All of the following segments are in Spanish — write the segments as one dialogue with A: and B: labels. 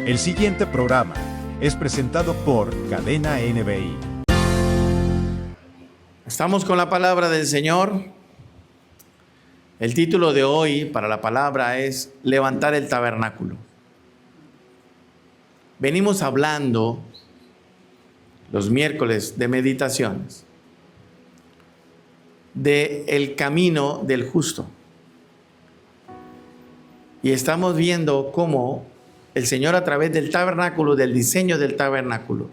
A: El siguiente programa es presentado por Cadena NBI.
B: Estamos con la palabra del Señor. El título de hoy para la palabra es Levantar el tabernáculo. Venimos hablando los miércoles de meditaciones del camino del justo. Y estamos viendo cómo el Señor, a través del tabernáculo, del diseño del tabernáculo,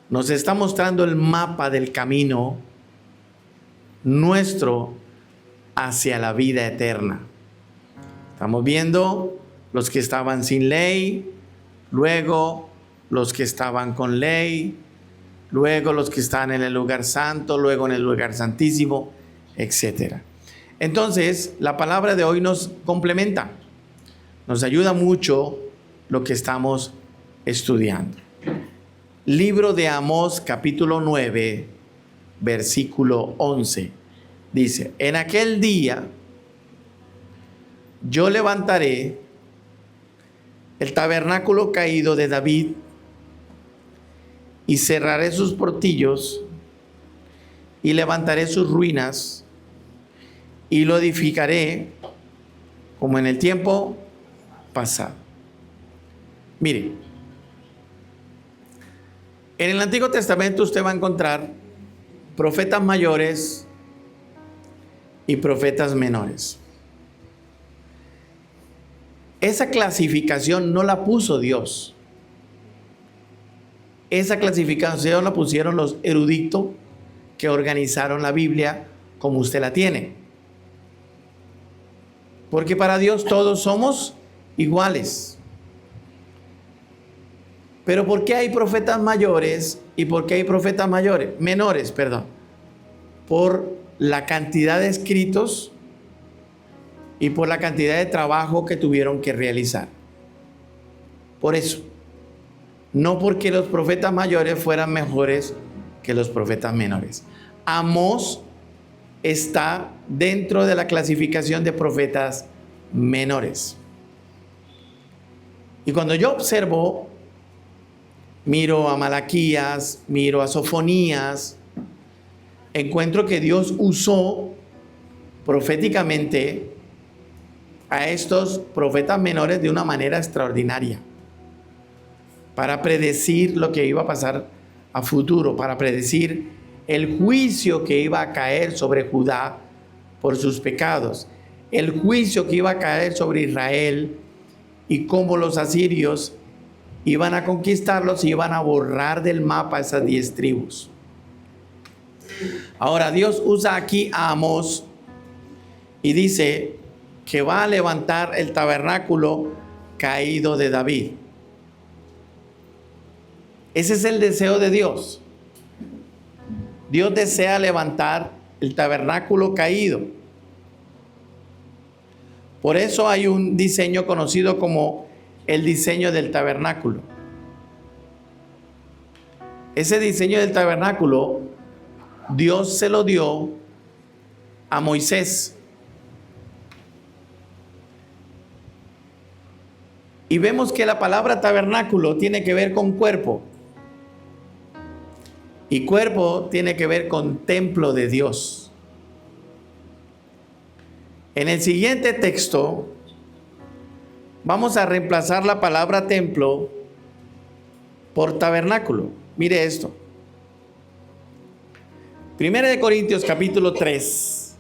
B: nos está mostrando el mapa del camino nuestro hacia la vida eterna. Estamos viendo los que estaban sin ley, luego los que estaban con ley, luego los que están en el lugar santo, luego en el lugar santísimo, etc. Entonces, la palabra de hoy nos complementa, nos ayuda mucho lo que estamos estudiando. Libro de Amós, capítulo 9, versículo 11. Dice: en aquel día yo levantaré el tabernáculo caído de David y cerraré sus portillos y levantaré sus ruinas y lo edificaré como en el tiempo pasado. Mire, en el Antiguo Testamento usted va a encontrar profetas mayores y profetas menores. Esa clasificación no la puso Dios. Esa clasificación la pusieron los eruditos que organizaron la Biblia como usted la tiene. Porque para Dios todos somos iguales. Pero ¿por qué hay profetas mayores y por qué hay profetas menores? Por la cantidad de escritos y por la cantidad de trabajo que tuvieron que realizar. Por eso, no porque los profetas mayores fueran mejores que los profetas menores. Amós está dentro de la clasificación de profetas menores. Y cuando yo observo, miro a Malaquías, miro a Sofonías, encuentro que Dios usó proféticamente a estos profetas menores de una manera extraordinaria para predecir lo que iba a pasar a futuro, para predecir el juicio que iba a caer sobre Judá por sus pecados, el juicio que iba a caer sobre Israel y cómo los asirios iban a conquistarlos y iban a borrar del mapa esas 10 tribus. Ahora Dios usa aquí a Amós y dice que va a levantar el tabernáculo caído de David. Ese es el deseo de Dios. Dios desea levantar el tabernáculo caído. Por eso hay un diseño conocido como el diseño del tabernáculo. Ese diseño del tabernáculo Dios se lo dio a Moisés. Y vemos que la palabra tabernáculo tiene que ver con cuerpo. Y cuerpo tiene que ver con templo de Dios. En el siguiente texto vamos a reemplazar la palabra templo por tabernáculo. Mire esto. 1 Corintios capítulo 3,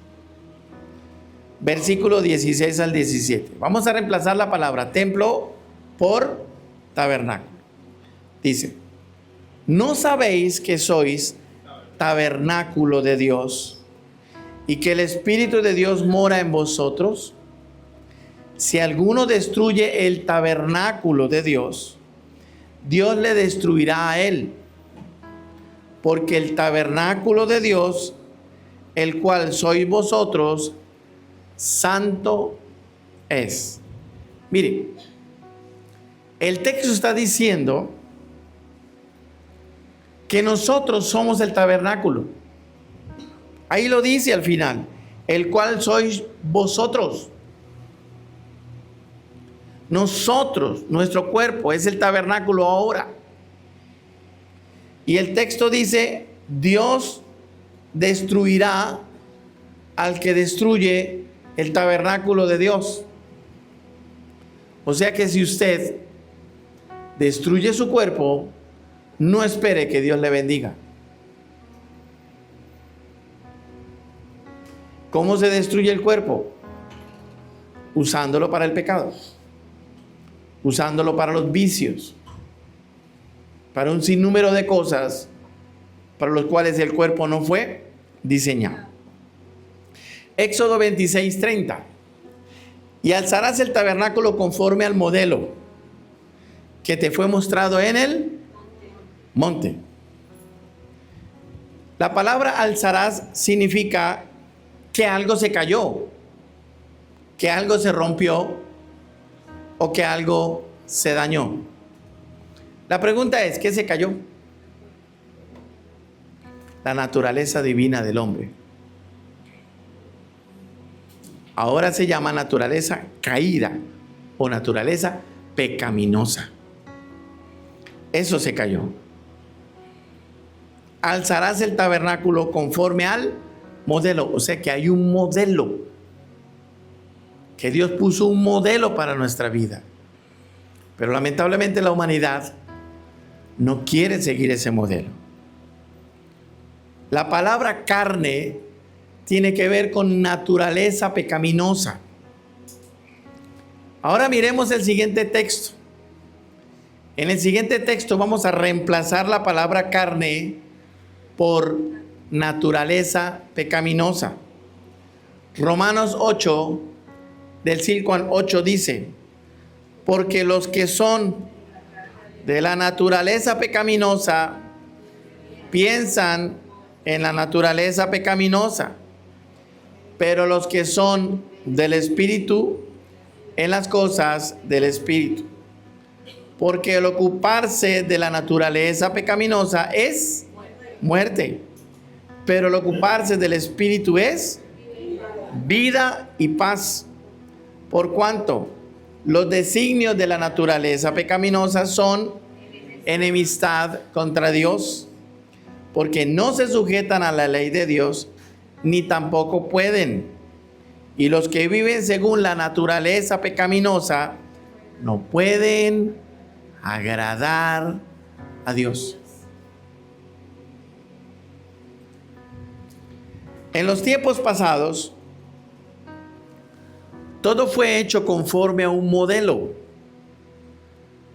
B: versículo 16 al 17. Vamos a reemplazar la palabra templo por tabernáculo. Dice: ¿no sabéis que sois tabernáculo de Dios y que el Espíritu de Dios mora en vosotros? Si alguno destruye el tabernáculo de Dios, Dios le destruirá a él. Porque el tabernáculo de Dios, el cual sois vosotros, santo es. Mire, el texto está diciendo que nosotros somos el tabernáculo. Ahí lo dice al final, el cual sois vosotros. Nosotros, nuestro cuerpo es el tabernáculo ahora. Y el texto dice, Dios destruirá al que destruye el tabernáculo de Dios. O sea que si usted destruye su cuerpo, no espere que Dios le bendiga. ¿Cómo se destruye el cuerpo? Usándolo para el pecado, usándolo para los vicios, para un sinnúmero de cosas para los cuales el cuerpo no fue diseñado. Éxodo 26:30. Y alzarás el tabernáculo conforme al modelo que te fue mostrado en el monte. La palabra alzarás significa que algo se cayó, que algo se rompió o que algo se dañó. La pregunta es, ¿qué se cayó? La naturaleza divina del hombre. Ahora se llama naturaleza caída o naturaleza pecaminosa. Eso se cayó. Alzarás el tabernáculo conforme al modelo. O sea que hay un modelo. Que Dios puso un modelo para nuestra vida. Pero lamentablemente la humanidad no quiere seguir ese modelo. La palabra carne tiene que ver con naturaleza pecaminosa. Ahora miremos el siguiente texto. En el siguiente texto vamos a reemplazar la palabra carne por naturaleza pecaminosa. Romanos 8, del 5 al 8 dice, porque los que son de la naturaleza pecaminosa piensan en la naturaleza pecaminosa, pero los que son del Espíritu en las cosas del Espíritu. Porque el ocuparse de la naturaleza pecaminosa es muerte, pero el ocuparse del Espíritu es vida y paz. Por cuanto los designios de la naturaleza pecaminosa son enemistad contra Dios, porque no se sujetan a la ley de Dios, ni tampoco pueden. Y los que viven según la naturaleza pecaminosa no pueden agradar a Dios. En los tiempos pasados, todo fue hecho conforme a un modelo,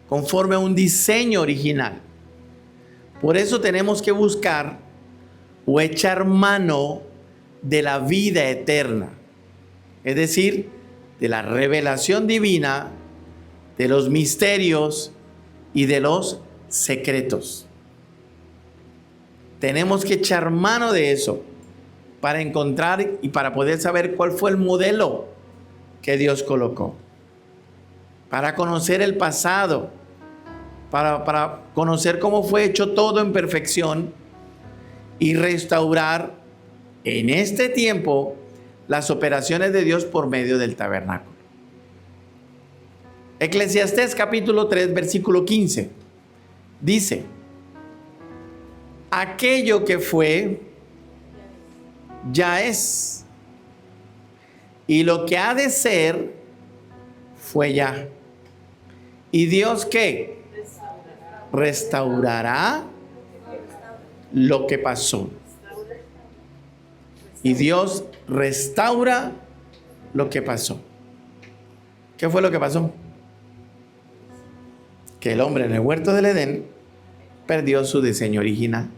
B: conforme a un diseño original. Por eso tenemos que buscar o echar mano de la vida eterna, es decir, de la revelación divina, de los misterios y de los secretos. Tenemos que echar mano de eso para encontrar y para poder saber cuál fue el modelo que Dios colocó, para conocer el pasado, para conocer cómo fue hecho todo en perfección y restaurar en este tiempo las operaciones de Dios por medio del tabernáculo. Eclesiastés capítulo 3 versículo 15 dice, aquello que fue ya es, y lo que ha de ser fue ya. ¿Y Dios qué? Restaurará lo que pasó. Y Dios restaura lo que pasó. ¿Qué fue lo que pasó? Que el hombre en el huerto del Edén perdió su diseño original,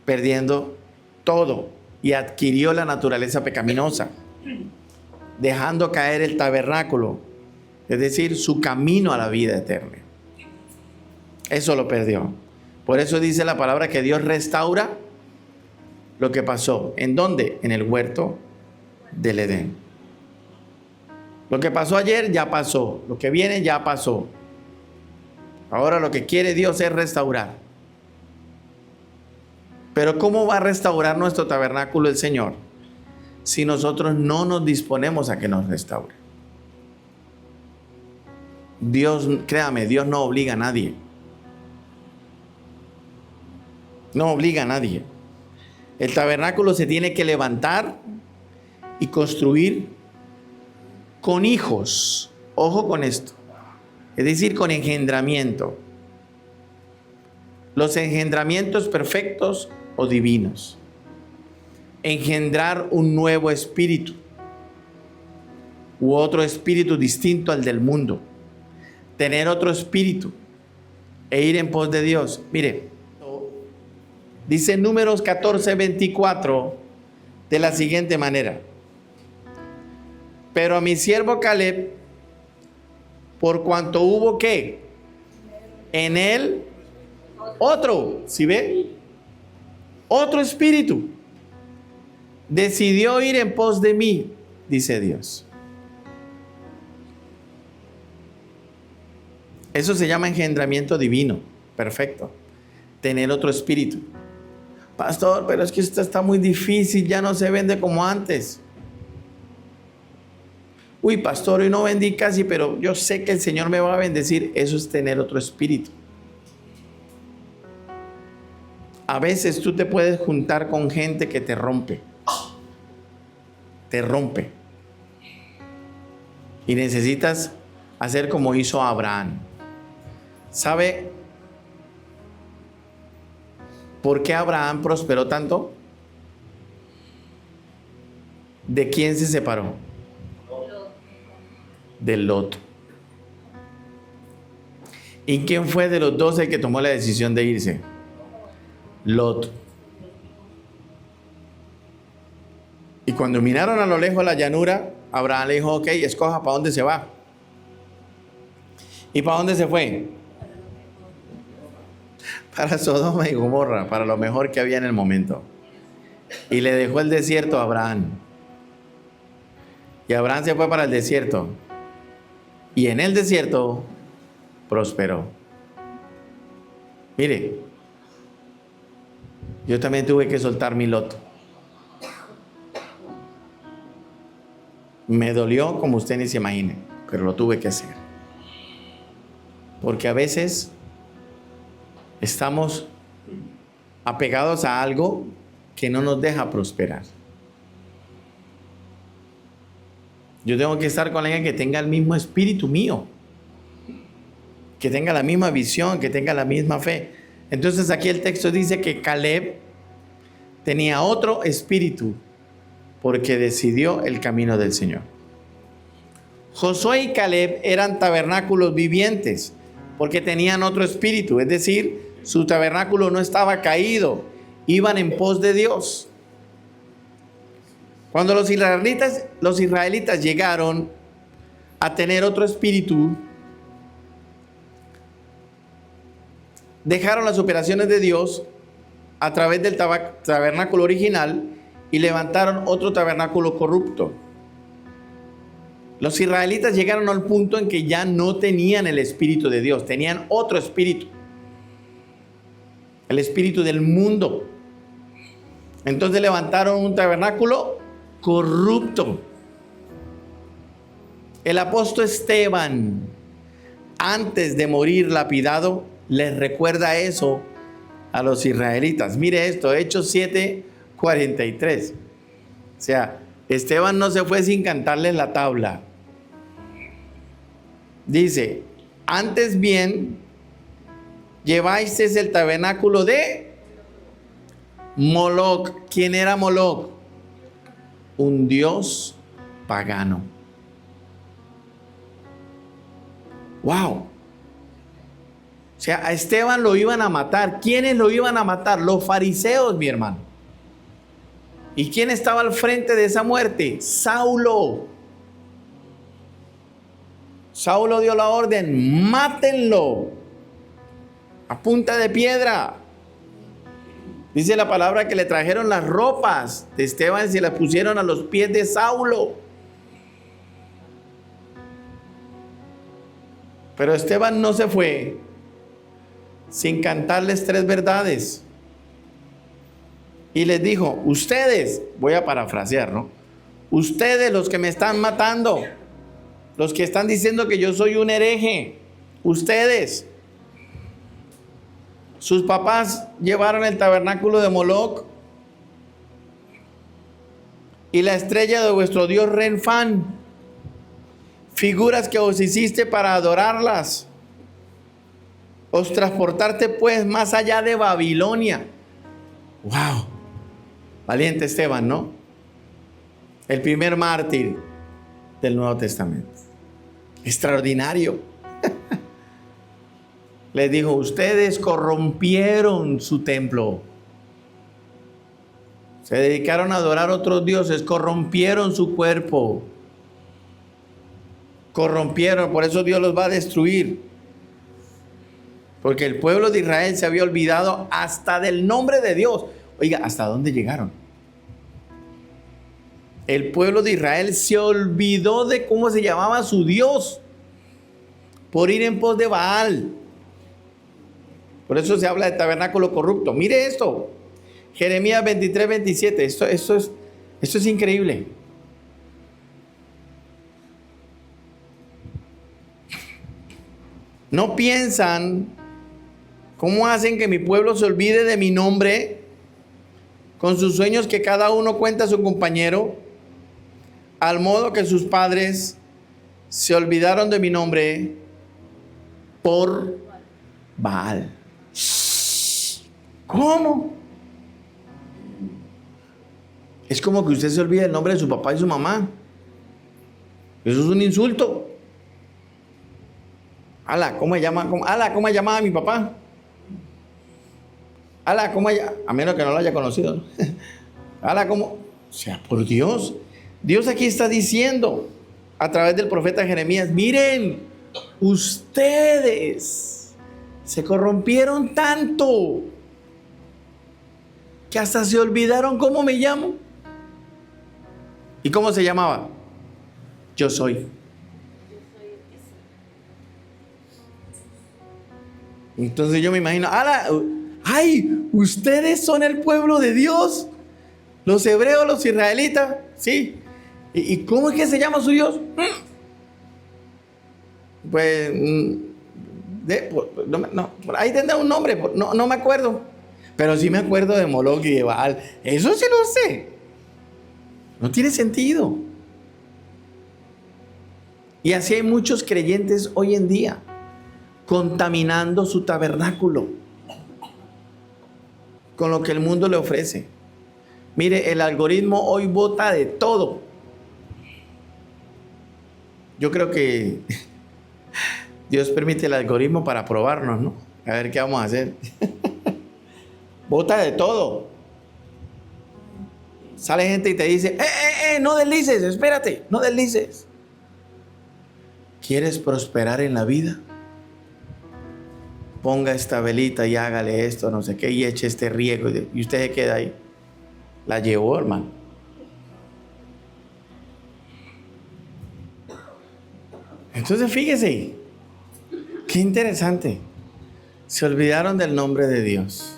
B: perdiendo todo, y adquirió la naturaleza pecaminosa, dejando caer el tabernáculo, es decir, su camino a la vida eterna. Eso lo perdió. Por eso dice la palabra que Dios restaura lo que pasó. ¿En dónde? En el huerto del Edén. Lo que pasó ayer ya pasó. Lo que viene ya pasó. Ahora lo que quiere Dios es restaurar. Pero ¿cómo va a restaurar nuestro tabernáculo el Señor si nosotros no nos disponemos a que nos restaure? Dios, créame, Dios no obliga a nadie. No obliga a nadie. El tabernáculo se tiene que levantar y construir con hijos. Ojo con esto. Es decir, con engendramiento. Los engendramientos perfectos o divinos. Engendrar un nuevo espíritu u otro espíritu distinto al del mundo. Tener otro espíritu e ir en pos de Dios. Mire, dice Números 14:24 de la siguiente manera: pero a mi siervo Caleb, por cuanto hubo ¿qué? En él otro, ¿sí ve? Otro espíritu. Decidió ir en pos de mí, dice Dios. Eso se llama engendramiento divino. Perfecto. Tener otro espíritu. Pastor, pero es que esto está muy difícil, ya no se vende como antes. Uy, pastor, hoy no vendí casi, pero yo sé que el Señor me va a bendecir. Eso es tener otro espíritu. A veces tú te puedes juntar con gente que te rompe. Te rompe. Y necesitas hacer como hizo Abraham. ¿Sabe por qué Abraham prosperó tanto? ¿De quién se separó? De Lot. ¿Y quién fue de los dos el que tomó la decisión de irse? Lot. Y cuando miraron a lo lejos la llanura, Abraham le dijo, ok, escoja para dónde se va. ¿Y para dónde se fue? Para Sodoma y Gomorra, para lo mejor que había en el momento. Y le dejó el desierto a Abraham. Y Abraham se fue para el desierto. Y en el desierto prosperó. Mire, yo también tuve que soltar mi loto. Me dolió como usted ni se imagine, pero lo tuve que hacer. Porque a veces estamos apegados a algo que no nos deja prosperar. Yo tengo que estar con alguien que tenga el mismo espíritu mío, que tenga la misma visión, que tenga la misma fe. Entonces aquí el texto dice que Caleb tenía otro espíritu porque decidió el camino del Señor. Josué y Caleb eran tabernáculos vivientes porque tenían otro espíritu, es decir, su tabernáculo no estaba caído, iban en pos de Dios. Cuando los israelitas llegaron a tener otro espíritu, dejaron las operaciones de Dios a través del tabernáculo original y levantaron otro tabernáculo corrupto. Los israelitas llegaron al punto en que ya no tenían el espíritu de Dios, tenían otro espíritu, el espíritu del mundo. Entonces levantaron un tabernáculo corrupto. El apóstol Esteban, antes de morir lapidado, les recuerda eso a los israelitas. Mire esto, Hechos 7:43. O sea, Esteban no se fue sin cantarles la tabla. Dice, antes bien, lleváis el tabernáculo de Moloc. ¿Quién era Moloc? Un dios pagano. ¡Wow! O sea, a Esteban lo iban a matar. ¿Quiénes lo iban a matar? Los fariseos, mi hermano. ¿Y quién estaba al frente de esa muerte? Saulo. Saulo dio la orden, mátenlo a punta de piedra. Dice la palabra que le trajeron las ropas de Esteban y se las pusieron a los pies de Saulo. Pero Esteban no se fue sin cantarles 3 verdades. Y les dijo, ustedes, voy a parafrasear, ¿no? Ustedes los que me están matando, los que están diciendo que yo soy un hereje, ustedes. Sus papás llevaron el tabernáculo de Moloc y la estrella de vuestro dios Renfán, figuras que os hiciste para adorarlas. Os transportaste pues más allá de Babilonia. ¡Wow! Valiente Esteban, ¿no? El primer mártir del Nuevo Testamento. Extraordinario. Les dijo, ustedes corrompieron su templo. Se dedicaron a adorar a otros dioses, corrompieron su cuerpo. Corrompieron, por eso Dios los va a destruir. Porque el pueblo de Israel se había olvidado hasta del nombre de Dios. Oiga, ¿hasta dónde llegaron? El pueblo de Israel se olvidó de cómo se llamaba su Dios por ir en pos de Baal. Por eso se habla de tabernáculo corrupto. Mire esto. Jeremías 23, 27. Esto es increíble. ¿No piensan cómo hacen que mi pueblo se olvide de mi nombre con sus sueños que cada uno cuenta a su compañero? Al modo que sus padres se olvidaron de mi nombre por Baal. ¿Cómo? Es como que usted se olvide el nombre de su papá y su mamá. Eso es un insulto. Ala, ¿cómo se llama? ¿Cómo se llamaba mi papá? Ala, ¿cómo se llama? A menos que no lo haya conocido, ¿no? Ala, ¿cómo? O sea, por Dios. Dios aquí está diciendo a través del profeta Jeremías, miren, ustedes se corrompieron tanto que hasta se olvidaron cómo me llamo. ¿Y cómo se llamaba? Yo soy. Entonces yo me imagino, ¡ay! Ustedes son el pueblo de Dios. Los hebreos, los israelitas, sí. ¿Y cómo es que se llama su Dios? Pues, por ahí tendrá un nombre, no me acuerdo. Pero sí me acuerdo de Moloc y de Baal. Eso sí lo sé. No tiene sentido. Y así hay muchos creyentes hoy en día contaminando su tabernáculo con lo que el mundo le ofrece. Mire, el algoritmo hoy vota de todo. Yo creo que Dios permite el algoritmo para probarnos, ¿no? A ver qué vamos a hacer. Vota de todo. Sale gente y te dice, no deslices, espérate, no deslices. ¿Quieres prosperar en la vida? Ponga esta velita y hágale esto, no sé qué, y eche este riego, y usted se queda ahí. La llevó, hermano. Entonces fíjese, qué interesante. Se olvidaron del nombre de Dios.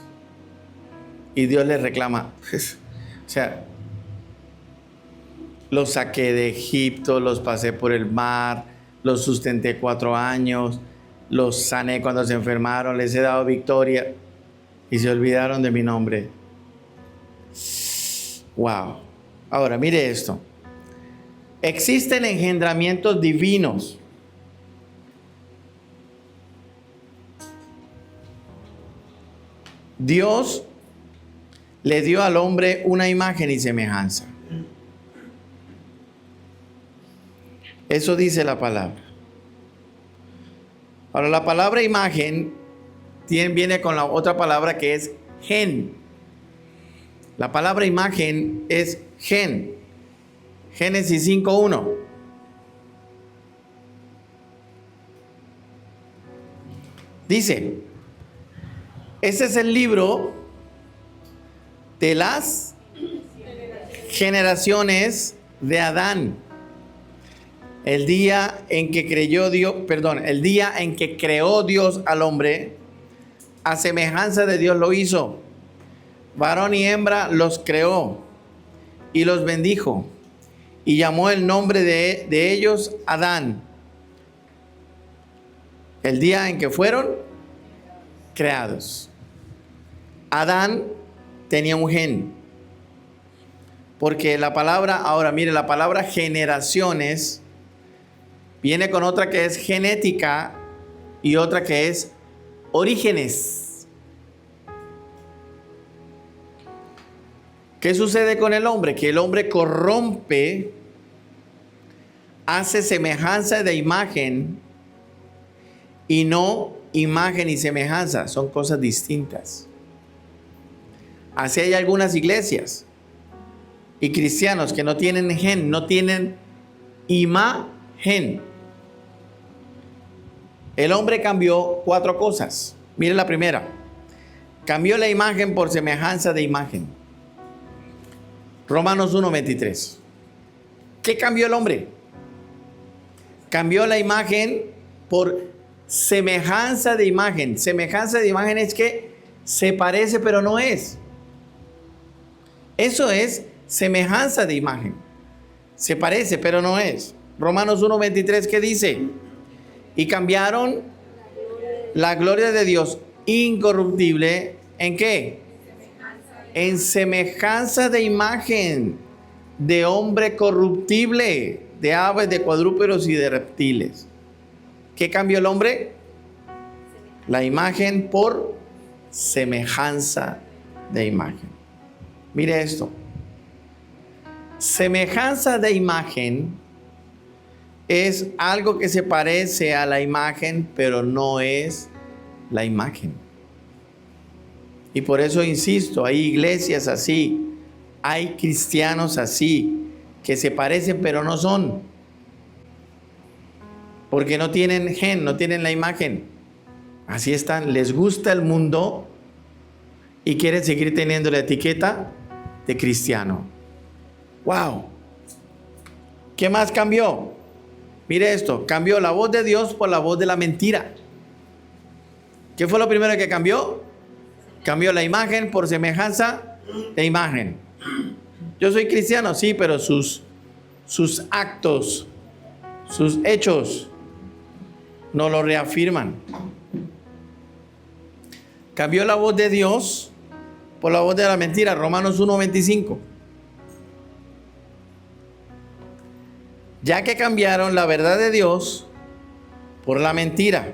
B: Y Dios les reclama. O sea, los saqué de Egipto, los pasé por el mar, los sustenté 4 años, los sané cuando se enfermaron, les he dado victoria. Y se olvidaron de mi nombre. Wow. Ahora, mire esto. Existen engendramientos divinos. Dios le dio al hombre una imagen y semejanza. Eso dice la palabra. Ahora, la palabra imagen viene con la otra palabra que es gen. La palabra imagen es gen. Génesis 5:1. Dice, ese es el libro de las generaciones de Adán. El día en que el día en que creó Dios al hombre, a semejanza de Dios lo hizo. Varón y hembra los creó y los bendijo y llamó el nombre de ellos Adán El día en que fueron creados. Adán tenía un gen. Porque la palabra, ahora mire, la palabra generaciones viene con otra que es genética y otra que es orígenes. ¿Qué sucede con el hombre? Que el hombre corrompe, hace semejanza de imagen y no imagen y semejanza. Son cosas distintas. Así hay algunas iglesias y cristianos que no tienen gen, no tienen imagen. El hombre cambió 4 cosas. Mire la primera. Cambió la imagen por semejanza de imagen. Romanos 1:23. ¿Qué cambió el hombre? Cambió la imagen por semejanza de imagen. Semejanza de imagen es que se parece pero no es. Eso es semejanza de imagen. Se parece pero no es. Romanos 1:23, ¿qué dice? Y cambiaron la gloria de Dios incorruptible, ¿en qué? En semejanza de imagen de hombre corruptible, de aves, de cuadrúpedos y de reptiles. ¿Qué cambió el hombre? La imagen por semejanza de imagen. Mire esto. Semejanza de imagen es algo que se parece a la imagen, pero no es la imagen. Y por eso insisto, hay iglesias así, hay cristianos así, que se parecen pero no son. Porque no tienen gen, no tienen la imagen. Así están, les gusta el mundo y quieren seguir teniendo la etiqueta de cristiano. ¡Wow! ¿Qué más cambió? Mire esto, cambió la voz de Dios por la voz de la mentira. ¿Qué fue lo primero que cambió? Cambió la imagen por semejanza de imagen. Yo soy cristiano, sí, pero sus actos, sus hechos no lo reafirman. Cambió la voz de Dios por la voz de la mentira. Romanos 1:25. Ya que cambiaron la verdad de Dios por la mentira,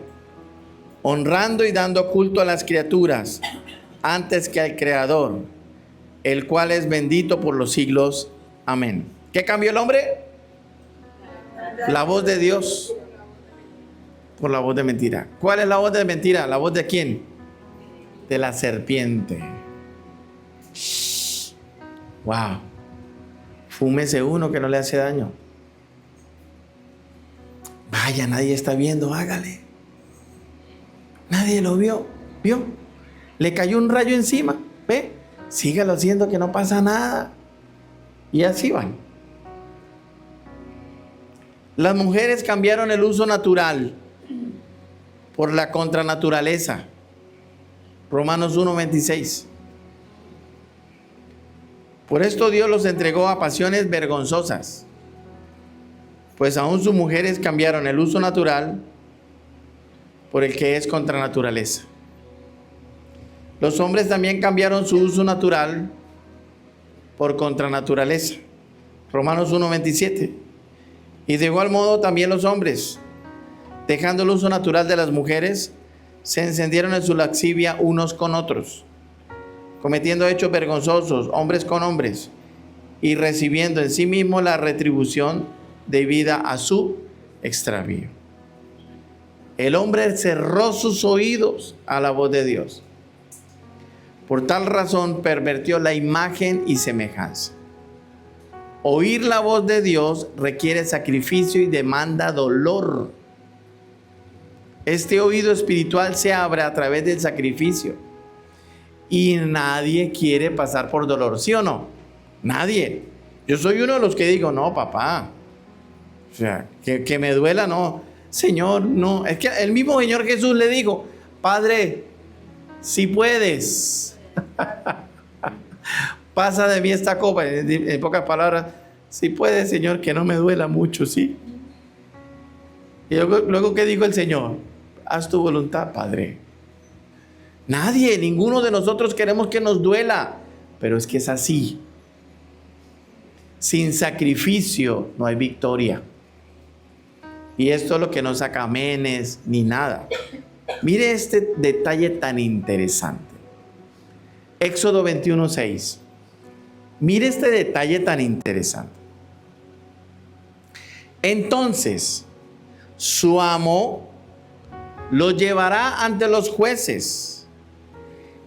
B: honrando y dando culto a las criaturas antes que al Creador, el cual es bendito por los siglos. Amén. ¿Qué cambió el hombre? La voz de Dios por la voz de mentira. ¿Cuál es la voz de mentira? ¿La voz de quién? De la serpiente. Shh. Wow. Fúmese uno que no le hace daño. Vaya, nadie está viendo, hágale. Nadie lo vio. ¿Vio? Le cayó un rayo encima. ¿Ve? Sígalo haciendo que no pasa nada. Y así van. Las mujeres cambiaron el uso natural por la contranaturaleza. Romanos 1:26. Por esto Dios los entregó a pasiones vergonzosas, pues aún sus mujeres cambiaron el uso natural por el que es contra naturaleza. Los hombres también cambiaron su uso natural por contra naturaleza. Romanos 1:27. Y de igual modo también los hombres, dejando el uso natural de las mujeres, se encendieron en su lascivia unos con otros, cometiendo hechos vergonzosos, hombres con hombres, y recibiendo en sí mismo la retribución debida a su extravío. El hombre cerró sus oídos a la voz de Dios. Por tal razón pervirtió la imagen y semejanza. Oír la voz de Dios requiere sacrificio y demanda dolor. Este oído espiritual se abre a través del sacrificio. Y nadie quiere pasar por dolor, ¿sí o no? Nadie. Yo soy uno de los que digo, no, papá. O sea, que me duela, no. Señor, no. Es que el mismo Señor Jesús le dijo, Padre, si puedes, pasa de mí esta copa. En pocas palabras, si puedes, Señor, que no me duela mucho, ¿sí? Y luego ¿qué dijo el Señor? haz tu voluntad, Padre. Nadie, ninguno de nosotros queremos que nos duela, pero es que es así. Sin sacrificio no hay victoria. Y esto es lo que no saca amenes ni nada. Mire este detalle tan interesante. Éxodo 21:6. Mire este detalle tan interesante. Entonces, su amo lo llevará ante los jueces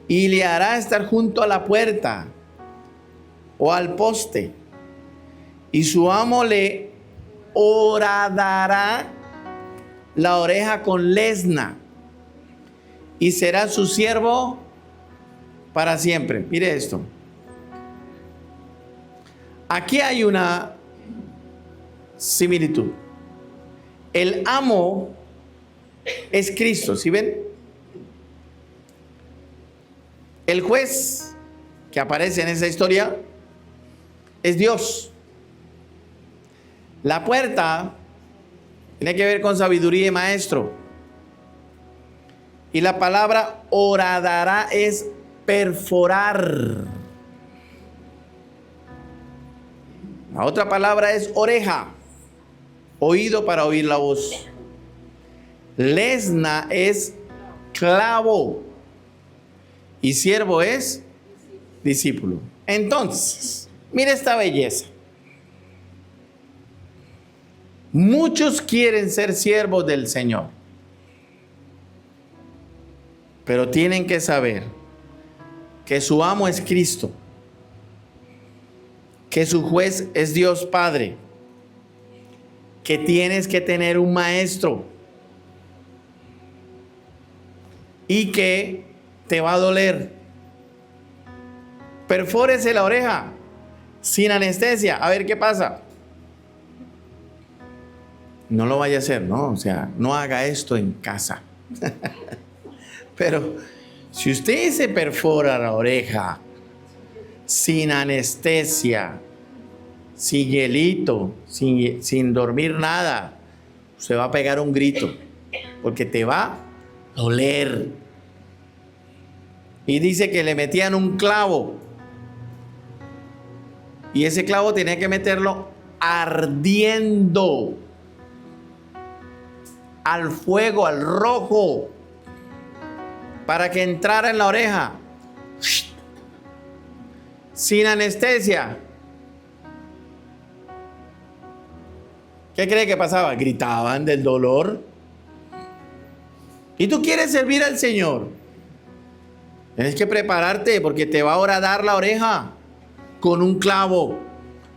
B: y le hará estar junto a la puerta o al poste. Y su amo le horadará la oreja con lesna y será su siervo para siempre. Mire esto. Aquí hay una similitud. El amo es Cristo, ¿sí ven? El juez que aparece en esa historia es Dios. La puerta tiene que ver con sabiduría y maestro. Y la palabra horadará es perforar. La otra palabra es oreja, oído para oír la voz. Lesna es clavo y siervo es discípulo. Entonces, mire esta belleza. Muchos quieren ser siervos del Señor, pero tienen que saber que su amo es Cristo, que su juez es Dios Padre, que tienes que tener un maestro y que te va a doler. Perfórese la oreja sin anestesia, a ver qué pasa. No lo vaya a hacer, ¿no? O sea, no haga esto en casa. Pero si usted se perfora la oreja sin anestesia, sin hielito, sin dormir nada, se va a pegar un grito, porque te va a doler. Y dice que le metían un clavo, y ese clavo tenía que meterlo ardiendo, al fuego, al rojo, para que entrara en la oreja, sin anestesia. ¿Qué cree que pasaba? Gritaban del dolor. Y tú quieres servir al Señor, tienes que prepararte, porque te va a horadar la oreja con un clavo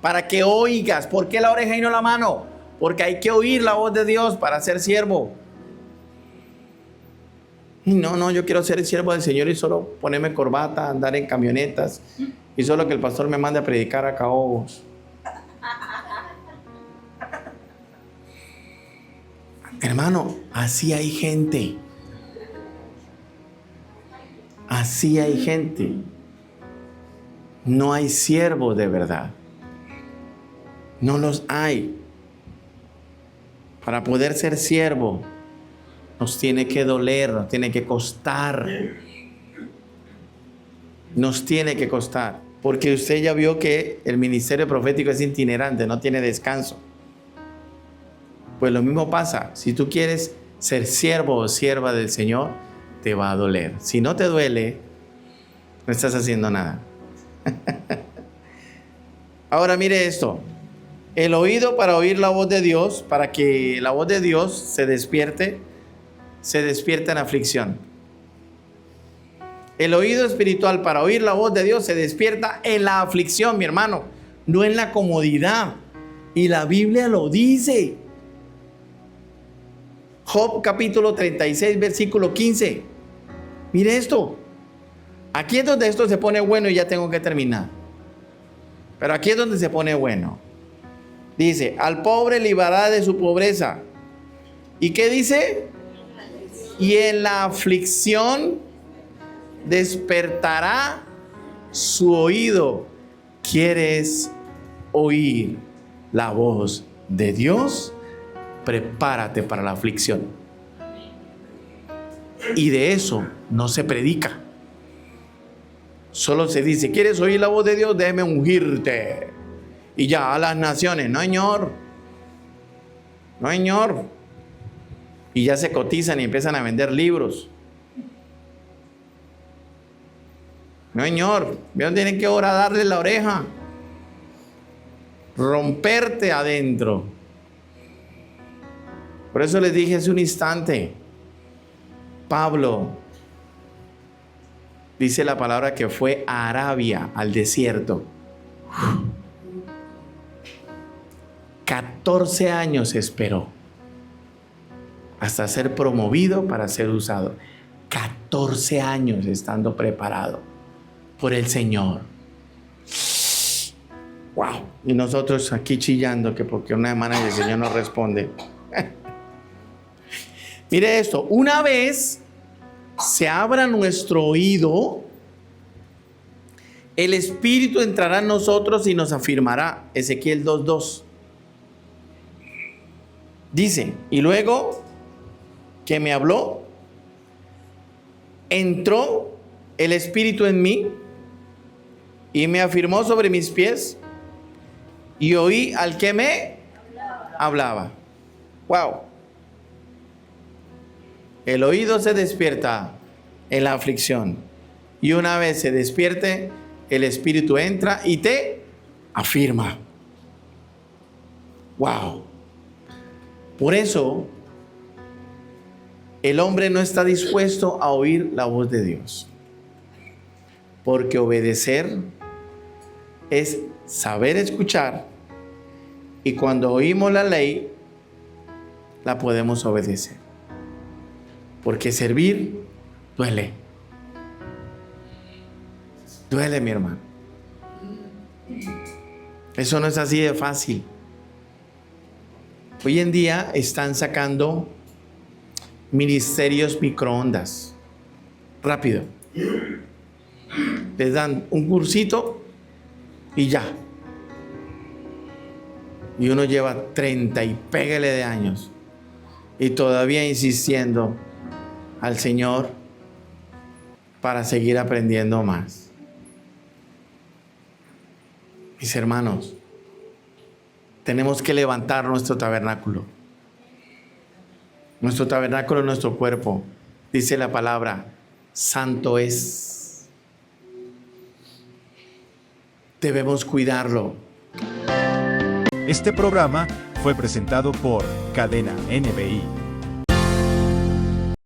B: para que oigas. ¿Por qué la oreja y no la mano? Porque hay que oír la voz de Dios para ser siervo. Y no, yo quiero ser el siervo del Señor y solo ponerme corbata, andar en camionetas y solo que el pastor me mande a predicar a caobos. Hermano, así hay gente. Así hay gente. No hay siervos de verdad. No los hay. Para poder ser siervo, nos tiene que doler, nos tiene que costar. Nos tiene que costar. Porque usted ya vio que el ministerio profético es itinerante, no tiene descanso. Pues lo mismo pasa. Si tú quieres ser siervo o sierva del Señor, te va a doler. Si no te duele, no estás haciendo nada. Ahora mire esto. El oído para oír la voz de Dios, para que la voz de Dios se despierte en aflicción. El oído espiritual para oír la voz de Dios se despierta en la aflicción, mi hermano, no en la comodidad. Y la Biblia lo dice. Job capítulo 36, versículo 15. Mire esto. Aquí es donde esto se pone bueno y ya tengo que terminar. Pero aquí es donde se pone bueno. Dice, al pobre librará de su pobreza. ¿Y qué dice? Y en la aflicción despertará su oído. ¿Quieres oír la voz de Dios? Prepárate para la aflicción. Y de eso no se predica. Solo se dice, ¿quieres oír la voz de Dios? Déjeme ungirte. Y ya, a las naciones. No, señor. No, señor. Y ya se cotizan y empiezan a vender libros. No, señor. Dios tiene que ahora darle la oreja. Romperte adentro. Por eso les dije hace un instante, Pablo, dice la palabra que fue a Arabia, al desierto. 14 años esperó hasta ser promovido para ser usado. 14 años estando preparado por el Señor. Wow. Y nosotros aquí chillando que porque una semana y el Señor no responde. Mire esto, una vez se abra nuestro oído, el Espíritu entrará en nosotros y nos afirmará. Ezequiel 2:2. Dice, y luego que me habló, entró el Espíritu en mí y me afirmó sobre mis pies y oí al que me hablaba. Wow. El oído se despierta en la aflicción y una vez se despierte, el Espíritu entra y te afirma. Wow. Por eso, el hombre no está dispuesto a oír la voz de Dios. Porque obedecer es saber escuchar y cuando oímos la ley, la podemos obedecer. Porque servir duele. Duele, mi hermano. Eso no es así de fácil. Hoy en día están sacando ministerios microondas. Rápido. Les dan un cursito y ya. Y uno lleva 30 y pégale de años. Y todavía insistiendo al Señor para seguir aprendiendo más. Mis hermanos, tenemos que levantar nuestro tabernáculo. Nuestro tabernáculo es nuestro cuerpo. Dice la palabra, santo es. Debemos cuidarlo.
A: Este programa fue presentado por Cadena NBI.